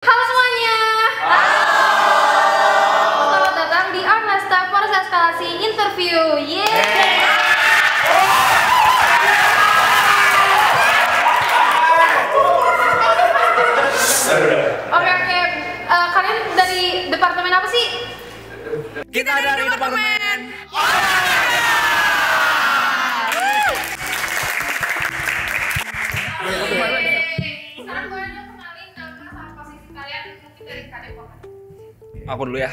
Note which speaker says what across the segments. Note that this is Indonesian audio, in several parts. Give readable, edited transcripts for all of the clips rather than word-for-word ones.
Speaker 1: Halo semuanya. Selamat datang di Arnasta proses eskalasi interview. Yeay. Oke. Kalian dari departemen apa sih?
Speaker 2: Kita dari departemen.
Speaker 1: Sekarang gue aja kenalin nama sama posisi kalian mungkin dari Kadepok.
Speaker 2: Aku dulu ya.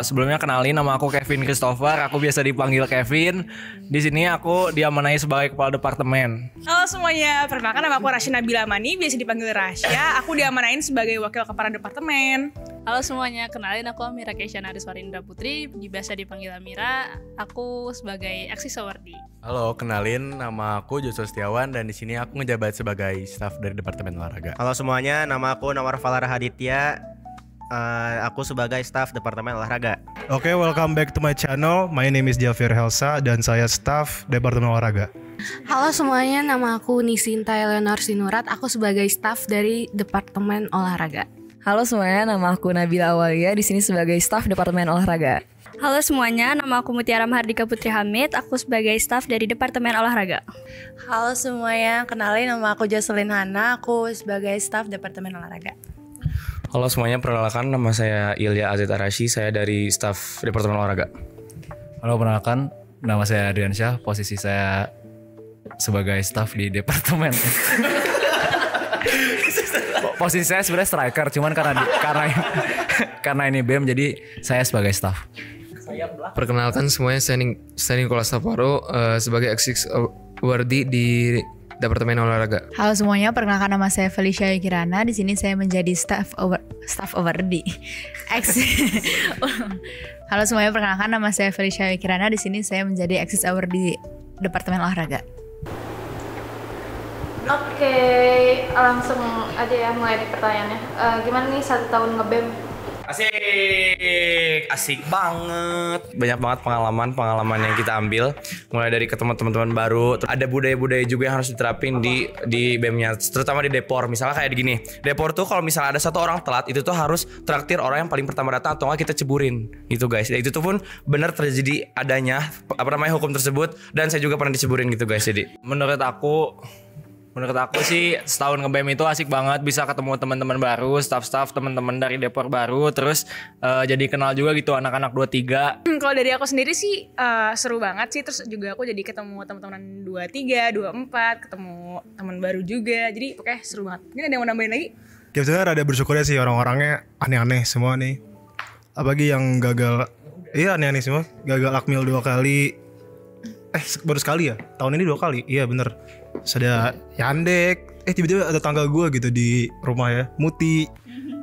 Speaker 2: Sebelumnya kenalin, nama aku Kevin Christopher. Aku biasa dipanggil Kevin. Di sini aku diamanai sebagai kepala departemen.
Speaker 3: Halo semuanya, perkenalkan nama aku Rasya Nabila Mani, biasa dipanggil Rasya. Aku diamanain sebagai wakil kepala departemen.
Speaker 4: Halo semuanya, kenalin aku Amira Keisha Nariswarindra Putri, biasa dipanggil Amira. Aku sebagai Axis Awardi.
Speaker 5: Halo, kenalin nama aku Joshua Setiawan dan di sini aku ngejabat sebagai staf dari Departemen Olahraga.
Speaker 6: Halo semuanya, nama aku Nawar Falar Haditya. Aku sebagai staf Departemen Olahraga.
Speaker 7: Oke, welcome back to my channel. My name is Jafir Helsa dan saya staf Departemen Olahraga.
Speaker 8: Halo semuanya, nama aku Nisinta Eleanor Sinurat. Aku sebagai staf dari Departemen Olahraga.
Speaker 9: Halo semuanya, nama aku Nabila Awalia, di sini sebagai staf Departemen Olahraga.
Speaker 10: Halo semuanya, nama aku Mutiara Mahardika Putri Hamid, aku sebagai staf dari Departemen Olahraga.
Speaker 11: Halo semuanya, kenalin nama aku Jocelyn Hana, aku sebagai staf Departemen Olahraga.
Speaker 12: Halo semuanya, perkenalkan nama saya Ilya Azid Arashi, saya dari staf Departemen Olahraga.
Speaker 13: Halo, perkenalkan nama saya Adrian Syah, posisi saya sebagai staf di departemen. Posisi saya sebenarnya striker, cuman karena ini BEM jadi saya sebagai staf.
Speaker 14: Perkenalkan semuanya, saya Nicholas Saparo sebagai Axis Awardi di Departemen Olahraga.
Speaker 15: Halo semuanya, perkenalkan nama saya Felicia Kirana. Di sini saya menjadi staff awardi. Halo semuanya, perkenalkan nama saya Felicia Kirana. Di sini saya menjadi Axis Awardi Departemen Olahraga.
Speaker 1: Oke, langsung aja ya mulai di pertanyaannya. Gimana nih 1 tahun nge-BEM?
Speaker 2: Asik banget. Banyak banget pengalaman yang kita ambil. Mulai dari ketemu teman-teman baru. Ada budaya-budaya juga yang harus diterapin di BEM-nya, terutama di Depor. Misalnya kayak gini, Depor tuh kalau misalnya ada satu orang telat, itu tuh harus traktir orang yang paling pertama datang atau nggak kita ceburin. Itu guys. Itu tuh pun benar terjadi adanya hukum tersebut, dan saya juga pernah diceburin gitu guys. Jadi menurut aku sih setahun nge-BEM itu asik banget, bisa ketemu teman-teman baru, staff-staff teman-teman dari Depor baru, terus jadi kenal juga gitu anak-anak 23.
Speaker 3: Kalau dari aku sendiri sih seru banget sih, terus juga aku jadi ketemu teman-teman 23, 24, ketemu teman baru juga. Jadi pokoknya seru banget. Ini ada yang mau nambahin lagi?
Speaker 7: Ya sebenarnya rada bersyukur ya sih, orang-orangnya aneh-aneh semua nih. Apalagi yang gagal, iya aneh-aneh semua. Gagal akmil 2 kali. Baru sekali ya? Tahun ini 2 kali? Iya bener. Terus ada Yandek, tiba-tiba ada tangga gue gitu di rumah ya, Muti.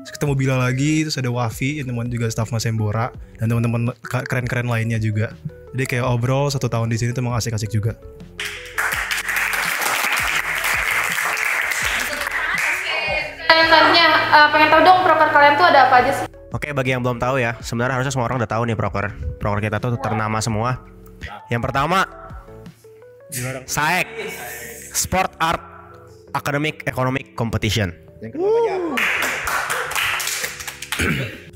Speaker 7: Terus ketemu Bila lagi, terus ada Wafi, teman juga staff Mas Embora, dan teman-teman keren-keren lainnya juga. Jadi kayak obrol 1 tahun di sini tuh emang asik-asik juga.
Speaker 1: Yang tadinya pengen tahu dong proker kalian tuh ada apa aja sih?
Speaker 6: Oke, bagi yang belum tahu ya, sebenarnya harusnya semua orang udah tahu nih proker. Proker kita tuh ternama semua. Yang pertama, SAEK, Sport Art Academic Economic Competition.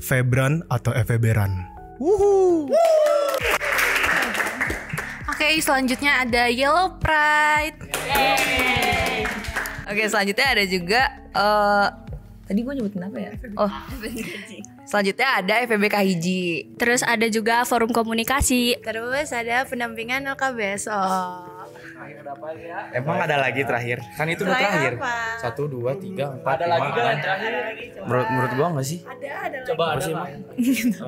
Speaker 7: Febran atau FEBeran.
Speaker 8: Oke, selanjutnya ada Yellow Pride.
Speaker 9: Oke, selanjutnya ada juga tadi gue nyebutin apa ya? Selanjutnya ada FEBK Hiji.
Speaker 10: Terus ada juga forum komunikasi.
Speaker 11: Terus ada pendampingan LK besok.
Speaker 2: Emang ada lagi terakhir? Kan itu udah terakhir. 1, 2, 3, 4, 5. Ada lagi kan terakhir? Menurut gua enggak sih?
Speaker 11: Ada.
Speaker 2: Coba ada sih.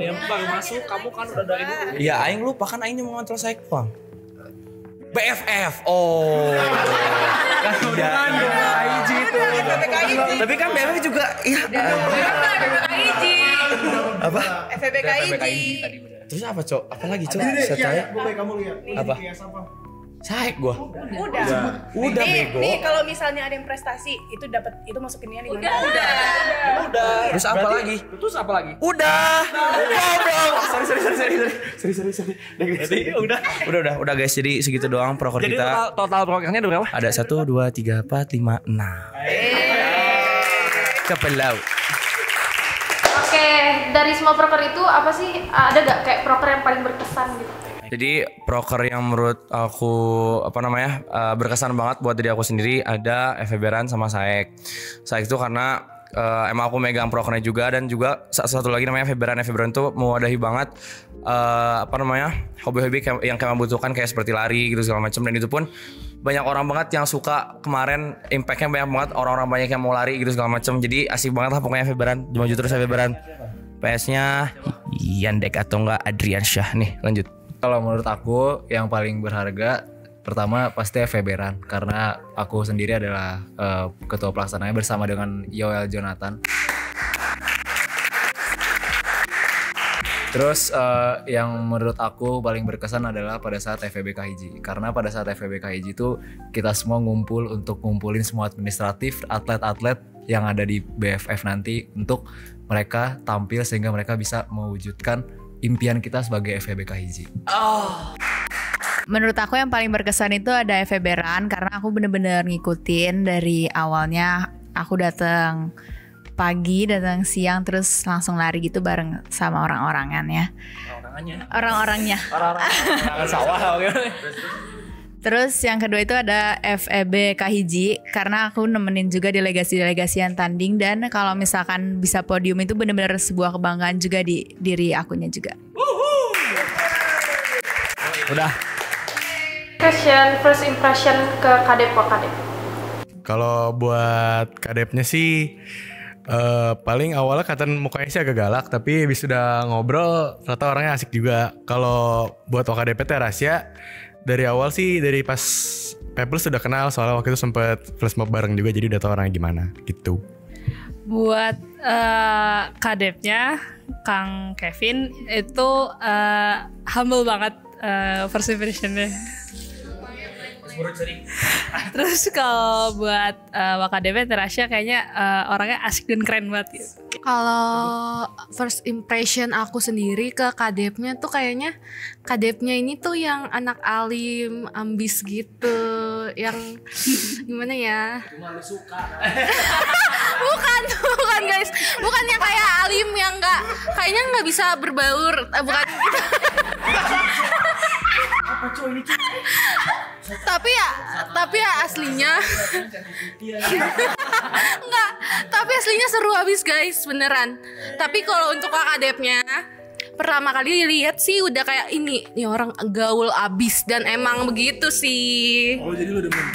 Speaker 13: Yang baru masuk, kamu kan udah dari dulu.
Speaker 2: Iya, aing lupa kan aing mau ngontrol saya Bang. BFF. Oh. Kan udah Hiji itu. Tapi kan BFF juga iya. Apa?
Speaker 11: FEBK Hiji.
Speaker 2: Terus apa, Cok? Apa lagi, Cok? Saya
Speaker 7: kamu lihat.
Speaker 2: Apa? Saek gua.
Speaker 11: Udah
Speaker 2: bego.
Speaker 11: Nih kalau misalnya ada yang prestasi itu dapat itu masukinnya nih.
Speaker 2: Udah. Terus apa lagi?
Speaker 13: Terus apa lagi?
Speaker 2: Udah. Sorry. Udah guys. Jadi segitu doang proker
Speaker 13: Jadi
Speaker 2: kita.
Speaker 13: total prokernya ada berapa?
Speaker 2: Ada 1, 2, 3, 4, 5, 6. Kepelau.
Speaker 1: Oke, dari semua proker itu apa sih, ada gak kayak proker yang paling berkesan gitu?
Speaker 2: Jadi proker yang menurut aku berkesan banget buat diri aku sendiri ada FEB-an sama SAEK. SAEK itu karena emang aku megang prokernya juga, dan juga satu lagi namanya FEB-an. FEB-an itu mewadahi banget hobi-hobi yang kayak membutuhkan kayak seperti lari gitu segala macam, dan itu pun banyak orang banget yang suka. Kemarin impactnya banyak banget, orang-orang banyak yang mau lari gitu segala macam. Jadi asik banget lah pokoknya FEB-an. Maju terus FEB-an. PS-nya Yandek atau enggak Adriansyah. Nih lanjut.
Speaker 13: Kalau menurut aku yang paling berharga pertama pasti FEB-an, karena aku sendiri adalah ketua pelaksananya bersama dengan Yoel Jonathan. Terus yang menurut aku paling berkesan adalah pada saat FEB KHIJ, karena pada saat FEB KHIJ itu kita semua ngumpul untuk ngumpulin semua administratif atlet-atlet yang ada di BFF nanti untuk mereka tampil sehingga mereka bisa mewujudkan impian kita sebagai FEB KHIJ.
Speaker 15: Menurut aku yang paling berkesan itu ada FEB-an, karena aku bener-bener ngikutin dari awalnya. Aku datang pagi, datang siang, terus langsung lari gitu bareng sama orang-orangannya. Orang-orangnya.
Speaker 2: Orang-orang sawah.
Speaker 15: Terus yang kedua itu ada FEB KHIJ, karena aku nemenin juga delegasi-delegasi yang tanding, dan kalau misalkan bisa podium itu benar-benar sebuah kebanggaan juga di diri akunya juga.
Speaker 2: Udah.
Speaker 1: First impression ke Kadep.
Speaker 5: Kalau buat Kadepnya sih paling awalnya kelihatan mukanya sih agak galak, tapi habis udah ngobrol ternyata orangnya asik juga. Kalau buat OKDP teh rahasia, dari awal sih dari pas Pebbles sudah kenal, soalnya waktu itu sempet flash mob bareng juga, jadi udah tau orangnya gimana gitu.
Speaker 4: Buat Kadepnya Kang Kevin itu humble banget first impression-nya. Terus kalau buat Wakadep Terasya kayaknya orangnya asik dan keren banget gitu.
Speaker 8: Kalau first impression aku sendiri ke kadepnya tuh kayaknya kadepnya ini tuh yang anak alim, ambis gitu, yang gimana ya?
Speaker 2: Cuma lu suka.
Speaker 8: bukan guys, bukan yang kayak alim yang kayaknya nggak bisa berbaur, bukan.
Speaker 2: Apa cuy ini cuy?
Speaker 8: tapi ya aslinya enggak, tapi aslinya seru abis guys, beneran. Tapi kalau untuk akadepnya pertama kali dilihat sih udah kayak ini orang gaul abis, dan emang begitu sih.
Speaker 5: Oh jadi lu demen?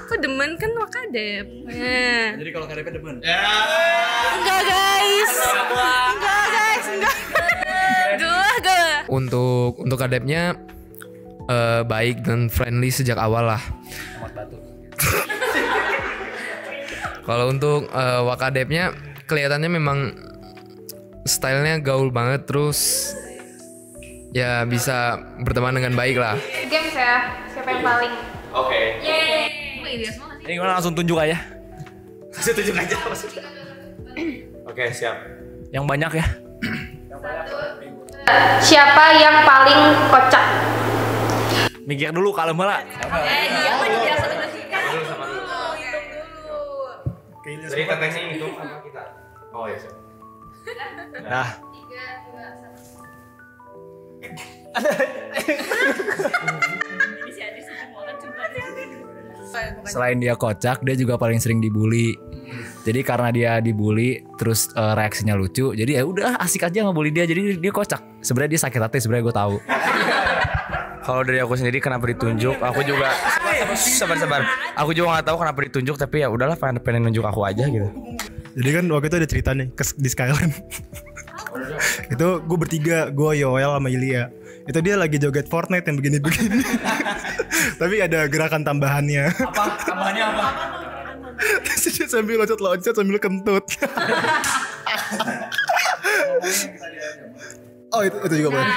Speaker 8: Aku demen kan wakadep.
Speaker 5: Jadi kalau kadepnya demen?
Speaker 8: Enggak guys.
Speaker 14: Untuk kadepnya baik dan friendly sejak awal lah. Kalau untuk Wakadepnya kelihatannya memang stylenya gaul banget, terus ya bisa berteman dengan baik lah.
Speaker 1: Games ya, siapa yang paling?
Speaker 2: Oke.
Speaker 1: Yeay.
Speaker 2: Ini gimana, langsung tunjuk aja? Langsung tunjuk aja maksudnya. Oke, siap. Yang banyak ya.
Speaker 1: Siapa yang paling kocak?
Speaker 2: Mikir dulu kalau malah.
Speaker 1: Iya mah biasa dengan kita.
Speaker 2: Dari tetesnya itu sama kita. Oh ya, siap. Nah.
Speaker 13: Selain dia kocak, dia juga paling sering dibully. Jadi karena dia dibully, terus reaksinya lucu, jadi ya udah asik aja ngebully dia. Jadi dia kocak. Sebenarnya dia sakit hati, sebenarnya gue tahu.
Speaker 2: Kalau dari aku sendiri kenapa ditunjuk, aku juga sabar. Aku juga nggak tahu kenapa ditunjuk, tapi ya udahlah pengen nunjuk aku aja gitu.
Speaker 7: Jadi kan waktu itu ada cerita nih di Skyline. Itu gue bertiga, gue Yoel sama Ilya. Itu dia lagi joget Fortnite yang begini-begini. Tapi ada gerakan tambahannya.
Speaker 2: Apa? Tambahannya apa?
Speaker 7: Dia sambil loncat-loncat sambil kentut. Oh itu juga boleh.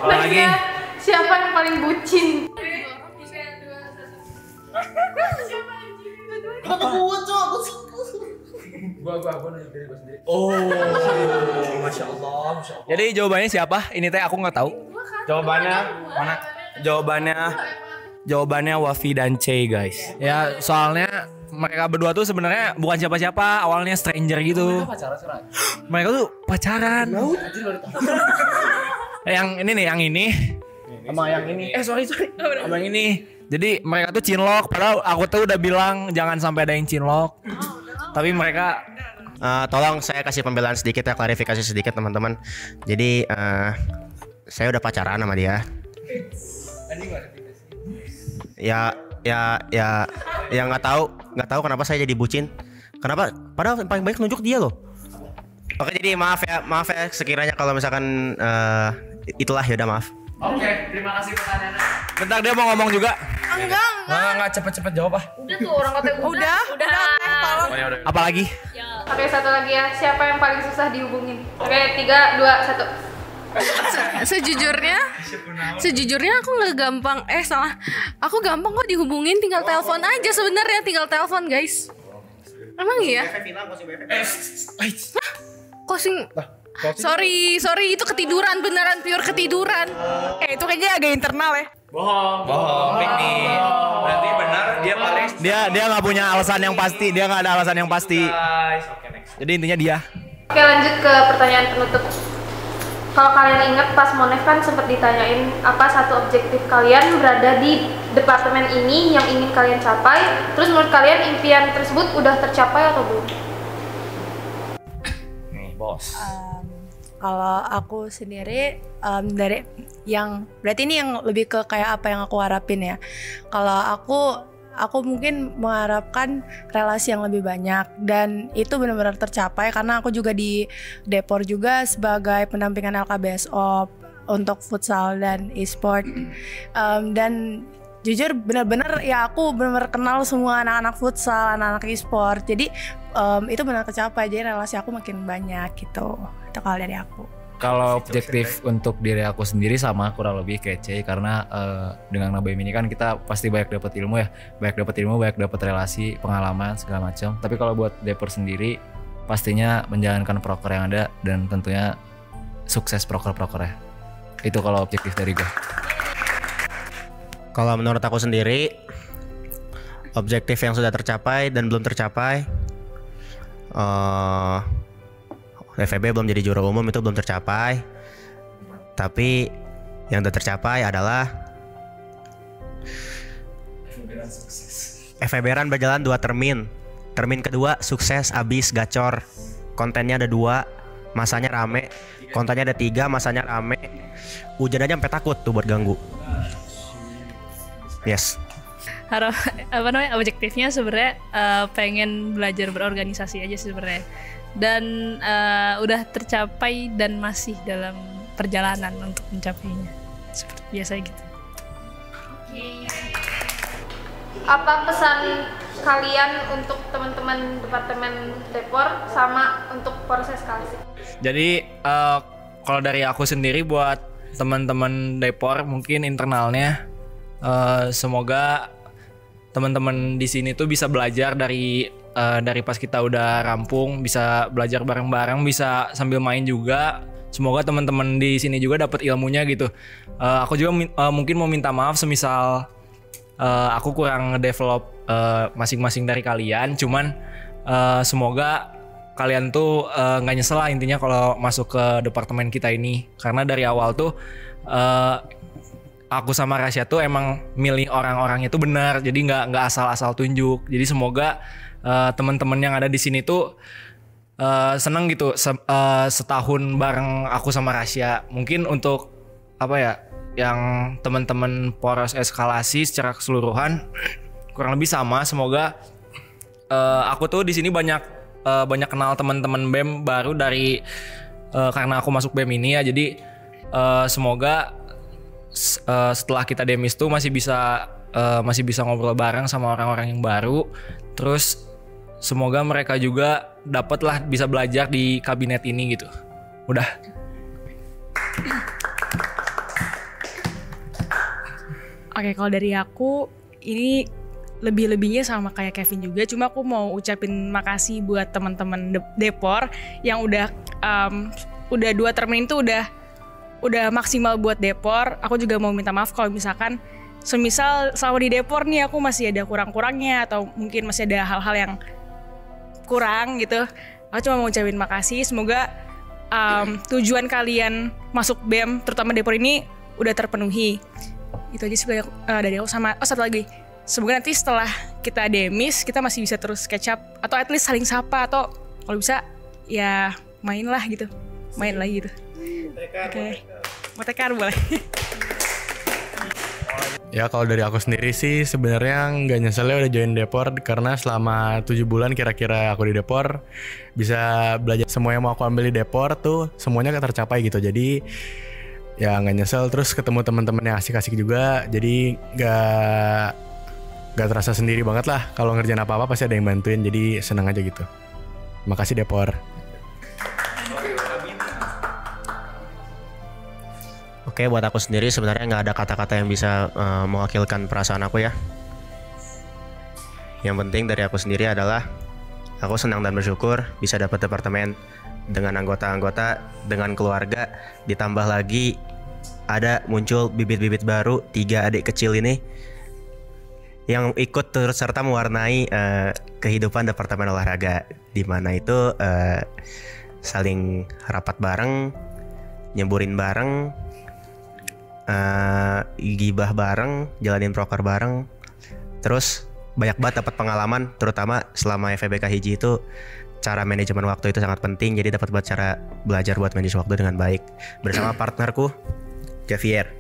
Speaker 2: Apa lagi?
Speaker 1: Siapa yang paling bucin?
Speaker 2: Kenapa gua cok? Gua nanya diri gua sendiri. Oh, masya Allah. Jadi jawabannya siapa? Ini teh aku nggak tahu. Jawabannya mana? Jawabannya Wafi dan C guys.
Speaker 13: Ya soalnya
Speaker 16: mereka berdua tuh sebenarnya bukan siapa-siapa, awalnya stranger gitu. Mereka tuh pacaran. Yang ini nih, yang ini sama yang ini. Sorry. Sama yang ini. Jadi mereka tuh cinlok, padahal aku tuh udah bilang jangan sampai ada yang cinlok. Tapi mereka
Speaker 6: tolong saya kasih pembelaan sedikit ya, klarifikasi sedikit teman-teman. Jadi saya udah pacaran sama dia. Ya nggak tahu kenapa saya jadi bucin. Kenapa? Padahal yang paling baik nunjuk dia loh. Oke, jadi maaf ya sekiranya kalau misalkan itulah, ya udah maaf.
Speaker 16: Oke, terima kasih pertanyaannya. Bentar, dia mau ngomong juga. Enggak, cepet jawab ah.
Speaker 8: Udah tuh orang katanya udah.
Speaker 16: Tolong. Apa lagi?
Speaker 1: Oke, satu lagi ya. Siapa yang paling susah dihubungin? Oke, 3, 2, 1.
Speaker 8: Sejujurnya aku nggak gampang. Salah. Aku gampang kok dihubungin, tinggal telepon aja sebenarnya, tinggal telepon guys. Emang iya? Closing. Sorry itu ketiduran, beneran pure ketiduran.
Speaker 3: Itu kayaknya agak internal ya.
Speaker 16: Bohong, Piknik. Berarti benar dia paling dia nggak punya alasan yang pasti, dia nggak ada alasan yang pasti. Jadi intinya dia.
Speaker 1: Oke, lanjut ke pertanyaan penutup. Kalau kalian ingat pas Monef kan sempat ditanyain apa satu objektif kalian berada di departemen ini yang ingin kalian capai. Terus menurut kalian impian tersebut udah tercapai atau belum?
Speaker 16: Nih, bos.
Speaker 11: Kalau aku sendiri dari yang berarti ini yang lebih ke kayak apa yang aku harapin ya. Kalau aku mungkin mengharapkan relasi yang lebih banyak, dan itu benar-benar tercapai karena aku juga di Depor juga sebagai pendampingan LKBSO untuk futsal dan e-sport. Dan jujur benar-benar ya aku benar-benar kenal semua anak-anak futsal, anak-anak e-sport. Jadi itu benar tercapai, jadi relasi aku makin banyak gitu. Itu kalau dari aku.
Speaker 13: Kalau objektif untuk diri aku sendiri sama kurang lebih kece, karena dengan nge-BEM ini kan kita pasti banyak dapat ilmu ya, banyak dapat relasi, pengalaman segala macam. Tapi kalau buat Depor sendiri pastinya menjalankan proker yang ada dan tentunya sukses proker-prokernya. Itu kalau objektif dari gue.
Speaker 6: Kalau menurut aku sendiri, objektif yang sudah tercapai dan belum tercapai, FEB belum jadi juara umum, itu belum tercapai. Tapi yang udah tercapai adalah FEB-an berjalan 2 termin. Termin kedua sukses, abis, gacor. Kontennya ada 2, masanya rame. Kontennya ada 3, masanya rame. Hujan aja sampai takut tuh buat ganggu. Yes.
Speaker 4: Objektifnya sebenarnya pengen belajar berorganisasi aja sebenarnya. Dan udah tercapai dan masih dalam perjalanan untuk mencapainya, seperti biasa gitu.
Speaker 1: Apa pesan kalian untuk teman-teman departemen Depor sama untuk proses kalian?
Speaker 16: Jadi kalau dari aku sendiri buat teman-teman Depor mungkin internalnya, semoga teman-teman di sini tuh bisa belajar dari pas kita udah rampung, bisa belajar bareng-bareng, bisa sambil main juga. Semoga teman-teman di sini juga dapat ilmunya gitu. Aku juga mungkin mau minta maaf semisal aku kurang ngedevelop masing-masing dari kalian. Cuman semoga kalian tuh nggak nyesel lah intinya kalau masuk ke departemen kita ini. Karena dari awal tuh aku sama Rasya tuh emang milih orang-orang itu benar. Jadi nggak asal-asal tunjuk. Jadi semoga teman-teman yang ada di sini tuh seneng gitu setahun bareng aku sama Rasya. Mungkin untuk apa ya, yang teman-teman poros eskalasi secara keseluruhan kurang lebih sama. Semoga aku tuh di sini banyak kenal teman-teman BEM baru dari karena aku masuk BEM ini ya. Jadi semoga setelah kita demis tuh masih bisa ngobrol bareng sama orang-orang yang baru. Terus semoga mereka juga dapatlah bisa belajar di kabinet ini gitu. Udah.
Speaker 3: Oke, kalau dari aku ini lebih-lebihnya sama kayak Kevin juga. Cuma aku mau ucapin makasih buat teman-teman Depor yang udah 2 termin itu udah maksimal buat Depor. Aku juga mau minta maaf kalau misalkan semisal selama di Depor nih aku masih ada kurang-kurangnya atau mungkin masih ada hal-hal yang kurang gitu, aku cuma mau ucapin makasih. Semoga tujuan kalian masuk BEM terutama Depor ini udah terpenuhi. Itu aja sebenarnya dari aku. Sama satu lagi, semoga nanti setelah kita demis kita masih bisa terus catch up atau at least saling sapa, atau kalau bisa ya main lagi gitu. Oke. Mau tekar boleh.
Speaker 5: Ya kalau dari aku sendiri sih sebenarnya nggak nyeselnya udah join Depor, karena selama 7 bulan kira-kira aku di Depor bisa belajar semua yang mau aku ambil di Depor tuh semuanya tercapai gitu. Jadi ya nggak nyesel, terus ketemu teman-teman yang asik-asik juga, jadi nggak terasa sendiri banget lah. Kalau ngerjain apa-apa pasti ada yang bantuin, jadi senang aja gitu. Makasih Depor.
Speaker 6: Oke, buat aku sendiri sebenarnya nggak ada kata-kata yang bisa mewakilkan perasaan aku ya. Yang penting dari aku sendiri adalah aku senang dan bersyukur bisa dapat departemen dengan anggota-anggota, dengan keluarga, ditambah lagi ada muncul bibit-bibit baru 3 adik kecil ini yang ikut turut serta mewarnai kehidupan departemen olahraga, di mana itu saling rapat bareng, nyeburin bareng, gibah bareng, jalanin proker bareng. Terus banyak banget dapat pengalaman, terutama selama FEBK Hiji itu cara manajemen waktu itu sangat penting. Jadi dapat buat cara belajar buat manage waktu dengan baik bersama partnerku Javier.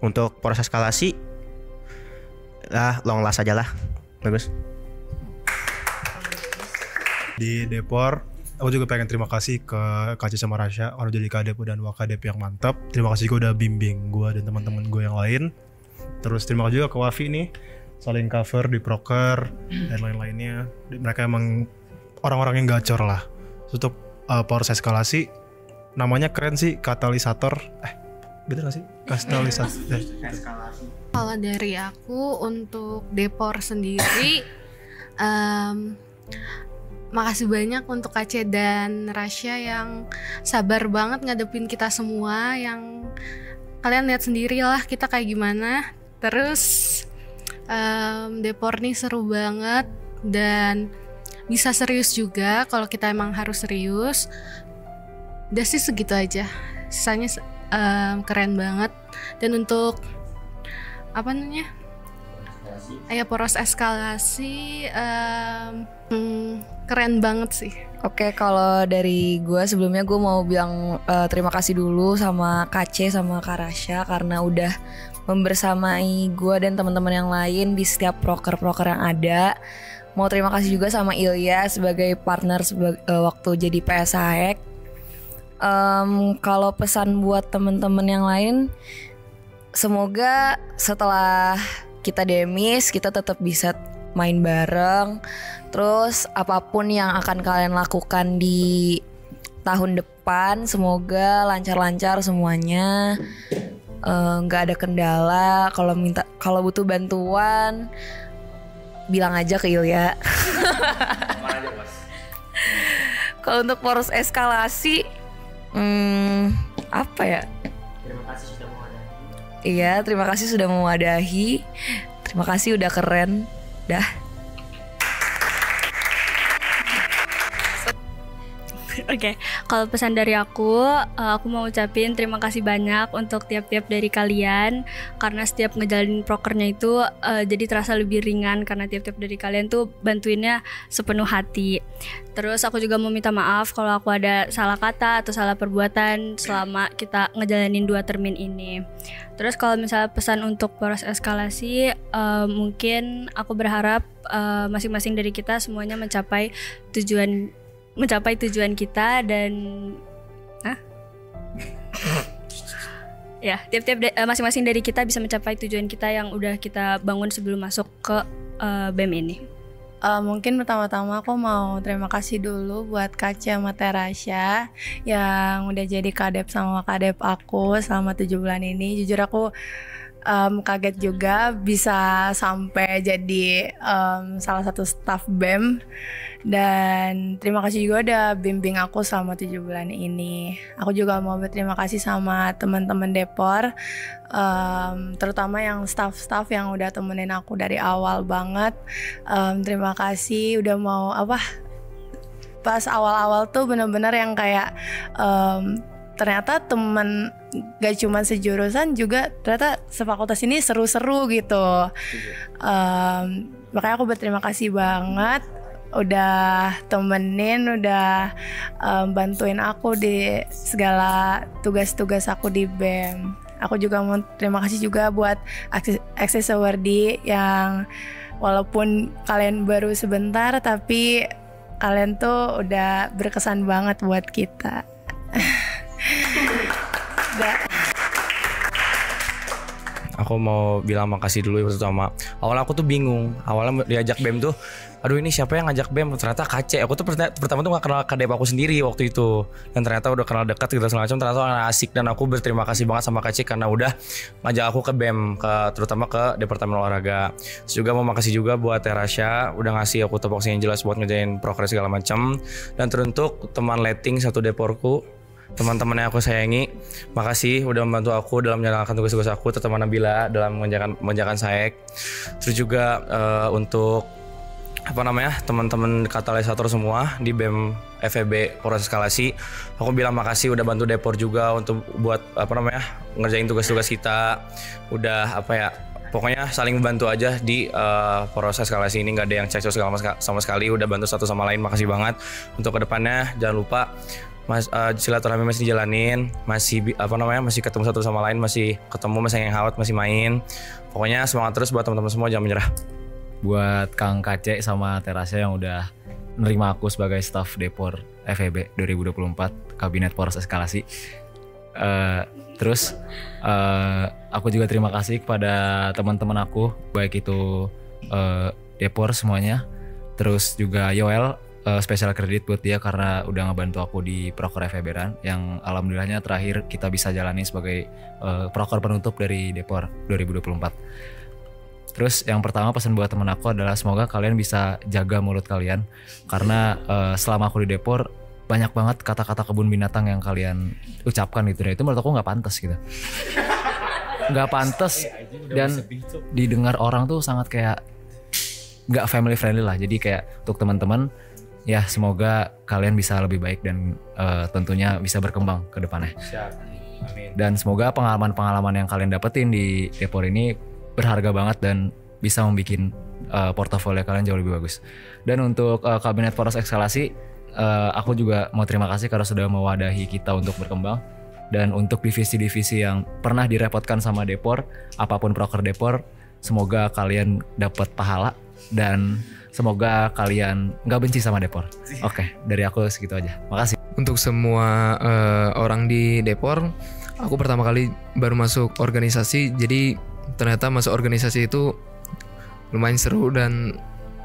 Speaker 6: Untuk proses eskalasi long last aja lah, bagus.
Speaker 7: Di Depor aku juga pengen terima kasih ke Kaci sama Rasya, orang jadi kadep dan wakadep yang mantap. Terima kasih juga udah bimbing gue dan teman-teman gue yang lain. Terus terima kasih juga ke Wafi nih, saling cover di proker dan lain-lainnya. Mereka emang orang-orang yang gacor lah. Untuk power eskalasi namanya keren sih, katalisator. Bener gak sih? Katalisator.
Speaker 8: Kalau dari aku untuk Depor sendiri, makasih banyak untuk Aceh dan Rasya yang sabar banget ngadepin kita semua. Yang kalian lihat sendiri lah kita kayak gimana. Terus Depor nih seru banget dan bisa serius juga kalau kita emang harus serius. Udah sih segitu aja. Sisanya keren banget. Dan untuk apa namanya? Poros eskalasi keren banget sih.
Speaker 9: Oke, kalau dari gue sebelumnya gue mau bilang terima kasih dulu sama Kace sama Kak Rasya karena udah membersamai gue dan teman-teman yang lain di setiap proker-proker yang ada. Mau terima kasih juga sama Ilya sebagai partner waktu jadi PS Haek. Kalau pesan buat teman-teman yang lain, semoga setelah kita demis kita tetap bisa main bareng. Terus apapun yang akan kalian lakukan di tahun depan semoga lancar-lancar semuanya, nggak ada kendala. Kalau butuh bantuan bilang aja ke Ilya. Kalau untuk poros eskalasi apa ya?
Speaker 6: Terima kasih sudah mewadahi.
Speaker 9: Iya, terima kasih sudah mewadahi. Terima kasih udah keren. Dah.
Speaker 10: Oke, kalau pesan dari aku mau ucapin terima kasih banyak untuk tiap-tiap dari kalian karena setiap ngejalanin prokernya itu jadi terasa lebih ringan karena tiap-tiap dari kalian tuh bantuinnya sepenuh hati. Terus aku juga mau minta maaf kalau aku ada salah kata atau salah perbuatan selama kita ngejalanin 2 termin ini. Terus kalau misalnya pesan untuk poros eskalasi, mungkin aku berharap masing-masing dari kita semuanya mencapai tujuan kita dan ya tiap-tiap masing-masing dari kita bisa mencapai tujuan kita yang udah kita bangun sebelum masuk ke BEM ini.
Speaker 11: Mungkin pertama-tama aku mau terima kasih dulu buat Kaca sama Terasya yang udah jadi kadep sama kadep aku selama 7 bulan ini. Jujur aku kaget juga bisa sampai jadi salah satu staff BEM. Dan terima kasih juga udah bimbing aku selama 7 bulan ini. Aku juga mau berterima kasih sama teman-teman Depor, terutama yang staff-staff yang udah temenin aku dari awal banget. Terima kasih udah mau pas awal-awal tuh bener-bener yang kayak ternyata temen gak cuma sejurusan juga ternyata sefakultas ini seru-seru gitu. Makanya aku berterima kasih banget udah temenin, udah bantuin aku di segala tugas-tugas aku di BEM. Aku juga mau terima kasih juga buat Access Awardee yang walaupun kalian baru sebentar tapi kalian tuh udah berkesan banget buat kita.
Speaker 2: Aku mau bilang makasih dulu ya pertama. Awalnya aku tuh bingung. Awalnya diajak BEM tuh, aduh ini siapa yang ngajak BEM? Ternyata KC. Aku tuh pertama tuh gak kenal kadep aku sendiri waktu itu. Dan ternyata udah kenal dekat gitu segala macam. Ternyata orang asik dan aku berterima kasih banget sama KC karena udah ngajak aku ke BEM, terutama ke Departemen Olahraga. Terus juga mau makasih juga buat Terasya udah ngasih aku topoksi yang jelas buat ngerjain progres segala macam. Dan teruntuk teman letting satu deporku, teman-teman yang aku sayangi, makasih udah membantu aku dalam menjalankan tugas-tugas aku, terutama Nabila dalam mengerjakan SAEK. Terus juga untuk teman-teman katalisator semua di BEM FEB proses eskalasi, aku bilang makasih udah bantu Depor juga untuk buat ngerjain tugas-tugas kita. Udah pokoknya saling membantu aja di proses eskalasi ini, nggak ada yang cekcok sama sekali, udah bantu satu sama lain. Makasih banget. Untuk kedepannya jangan lupa silaturahmi masih dijalanin, masih masih ketemu satu sama lain, masih ketemu, masih hangout, masih main. Pokoknya semangat terus buat teman-teman semua, jangan menyerah.
Speaker 13: Buat Kang KC sama Terasya yang udah menerima aku sebagai staff Depor FEB 2024 Kabinet Poros Eskalasi. Terus aku juga terima kasih kepada teman-teman aku, baik itu Depor semuanya, terus juga Yoel. Special credit buat dia karena udah ngebantu aku di proker FEB-an yang alhamdulillahnya terakhir kita bisa jalani sebagai proker penutup dari Depor 2024. Terus yang pertama pesan buat temen aku adalah semoga kalian bisa jaga mulut kalian karena selama aku di Depor banyak banget kata-kata kebun binatang yang kalian ucapkan gitu, dan itu menurut aku nggak pantas gitu. Nggak pantas dan didengar orang tuh sangat kayak nggak family friendly lah. Jadi kayak untuk teman-teman ya semoga kalian bisa lebih baik dan tentunya bisa berkembang ke depannya. Dan semoga pengalaman-pengalaman yang kalian dapetin di Depor ini berharga banget dan bisa membuat portofolio kalian jauh lebih bagus. Dan untuk Kabinet Poros Eskalasi, aku juga mau terima kasih karena sudah mewadahi kita untuk berkembang. Dan untuk divisi-divisi yang pernah direpotkan sama Depor, apapun proker Depor, semoga kalian dapat pahala dan semoga kalian nggak benci sama Depor. Oke, dari aku segitu aja. Makasih.
Speaker 14: Untuk semua orang di Depor, aku pertama kali baru masuk organisasi, jadi ternyata masuk organisasi itu lumayan seru dan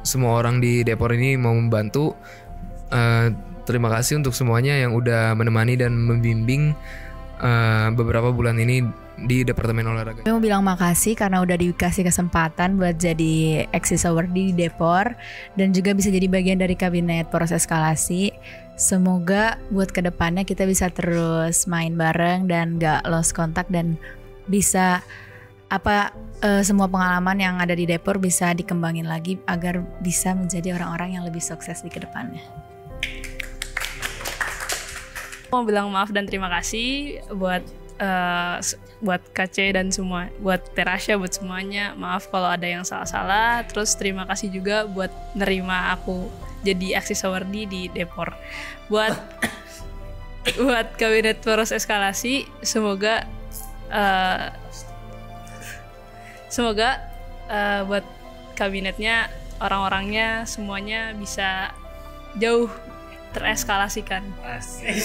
Speaker 14: semua orang di Depor ini mau membantu. Terima kasih untuk semuanya yang udah menemani dan membimbing beberapa bulan ini di Departemen Olahraga.
Speaker 15: Aku mau bilang makasih karena udah dikasih kesempatan buat jadi Access Awardee di Depor dan juga bisa jadi bagian dari Kabinet Poros Eskalasi. Semoga buat kedepannya kita bisa terus main bareng dan gak lost kontak dan bisa semua pengalaman yang ada di Depor bisa dikembangin lagi agar bisa menjadi orang-orang yang lebih sukses di kedepannya.
Speaker 4: Mau bilang maaf dan terima kasih buat KC dan semua, buat Terasya, buat semuanya. Maaf kalau ada yang salah-salah. Terus terima kasih juga buat nerima aku jadi Access Awardee di Depor. Buat Kabinet Poros Eskalasi, semoga buat kabinetnya, orang-orangnya semuanya bisa jauh tereskalasikan.
Speaker 2: Asik.